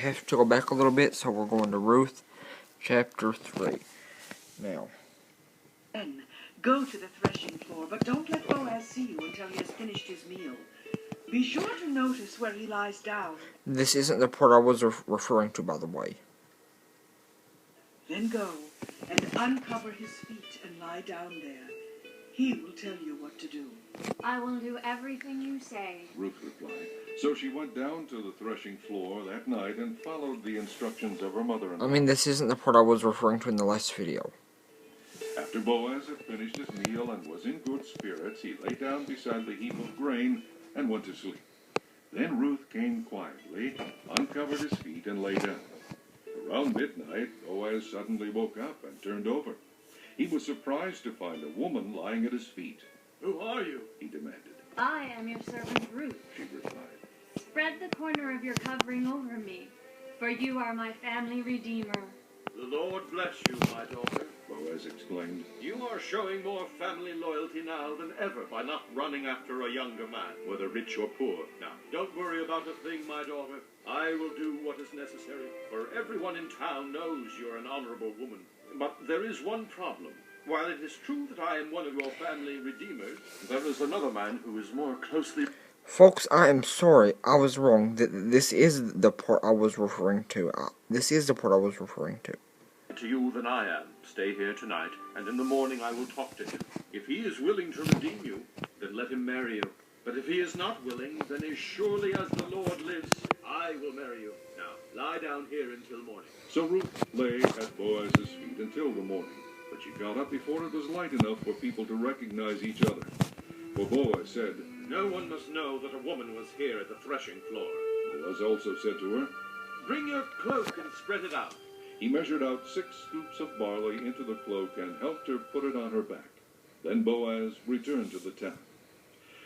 have to go back a little bit, so we're going to Ruth, chapter 3. Now. Then go to the threshing floor, but don't let Boaz see you until he has finished his meal. Be sure to notice where he lies down. This isn't the part I was referring to, by the way. Then go and uncover his feet and lie down there. He will tell you what to do. I will do everything you say, Ruth replied. So she went down to the threshing floor that night and followed the instructions of her mother-in-law. This isn't the part I was referring to in the last video. After Boaz had finished his meal and was in good spirits, he lay down beside the heap of grain and went to sleep. Then Ruth came quietly, uncovered his feet, and lay down. Around midnight, Boaz suddenly woke up and turned over. He was surprised to find a woman lying at his feet. "Who are you?" he demanded. I am your servant Ruth. She replied. Spread the corner of your covering over me, for you are my family redeemer. "The Lord bless you, my daughter," Boaz exclaimed. "You are showing more family loyalty now than ever by not running after a younger man, whether rich or poor. Now, don't worry about a thing, my daughter. I will do what is necessary, for everyone in town knows you're an honorable woman. But there is one problem. While it is true that I am one of your family redeemers, there is another man who is more closely..." Folks, I am sorry. I was wrong. This is the part I was referring to. "To you than I am. Stay here tonight, and in the morning I will talk to him. If he is willing to redeem you, then let him marry you. But if he is not willing, then as surely as the Lord lives, I will marry you. Now, lie down here until morning." So Ruth lay at Boaz's feet until the morning, but she got up before it was light enough for people to recognize each other. For Boaz said, "No one must know that a woman was here at the threshing floor." Boaz also said to her, "Bring your cloak and spread it out." He measured out 6 scoops of barley into the cloak and helped her put it on her back. Then Boaz returned to the town.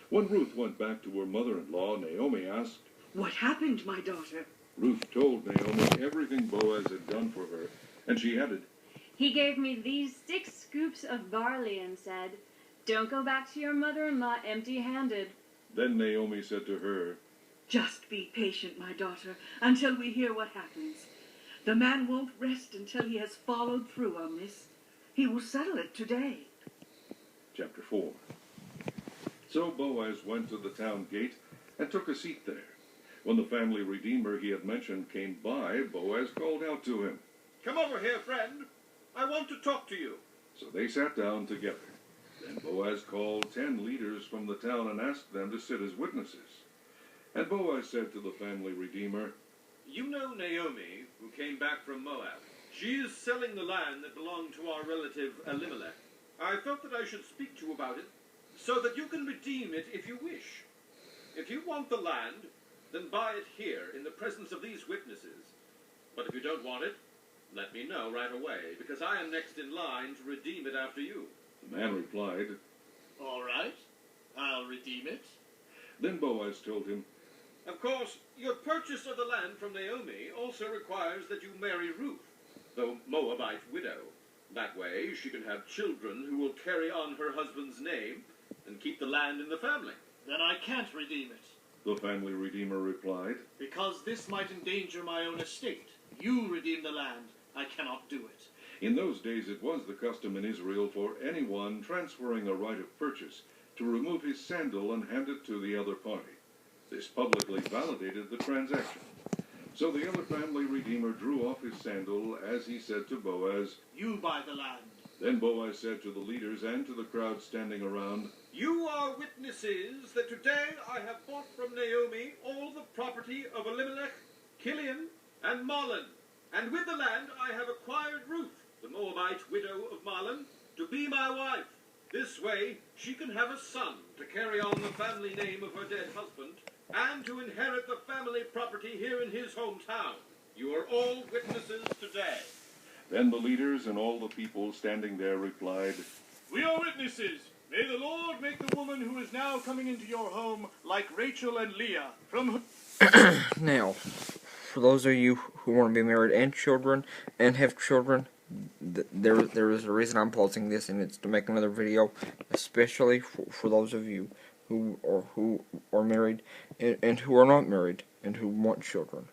When Ruth went back to her mother-in-law, Naomi asked, What happened, my daughter? Ruth told Naomi everything Boaz had done for her, and she added, He gave me these 6 scoops of barley and said, "Don't go back to your mother-in-law empty-handed." Then Naomi said to her, Just be patient, my daughter, until we hear what happens. The man won't rest until he has followed through on this. He will settle it today. Chapter 4. So Boaz went to the town gate and took a seat there. When the family redeemer he had mentioned came by, Boaz called out to him, "Come over here, friend. I want to talk to you." So they sat down together. Then Boaz called 10 leaders from the town and asked them to sit as witnesses. And Boaz said to the family redeemer, "You know Naomi, who came back from Moab. She is selling the land that belonged to our relative Elimelech. I felt that I should speak to you about it, so that you can redeem it if you wish. If you want the land, then buy it here in the presence of these witnesses. But if you don't want it, let me know right away, because I am next in line to redeem it after you." The man replied. "All right, I'll redeem it." Then Boaz told him, "Of course, your purchase of the land from Naomi also requires that you marry Ruth, the Moabite widow. That way, she can have children who will carry on her husband's name and keep the land in the family." "Then I can't redeem it, the family redeemer replied. because this might endanger my own estate. You redeem the land. I cannot do it." In those days it was the custom in Israel for anyone transferring a right of purchase to remove his sandal and hand it to the other party. This publicly validated the transaction. So the other family redeemer drew off his sandal as he said to Boaz. "You buy the land." Then Boaz said to the leaders and to the crowd standing around, "You are witnesses that today I have bought from Naomi all the property of Elimelech, Kilion, and Mahlon, and with the land I have acquired Ruth, the Moabite widow of Mahlon, to be my wife. This way she can have a son to carry on the family name of her dead husband, and to inherit the family property here in his hometown. You are all witnesses today." Then the leaders and all the people standing there replied, "We are witnesses. May the Lord make the woman who is now coming into your home like Rachel and Leah, from whom..." Now, for those of you who want to be married and children and have children, there is a reason I'm pausing this, and it's to make another video, especially for those of you who are married and who are not married and who want children.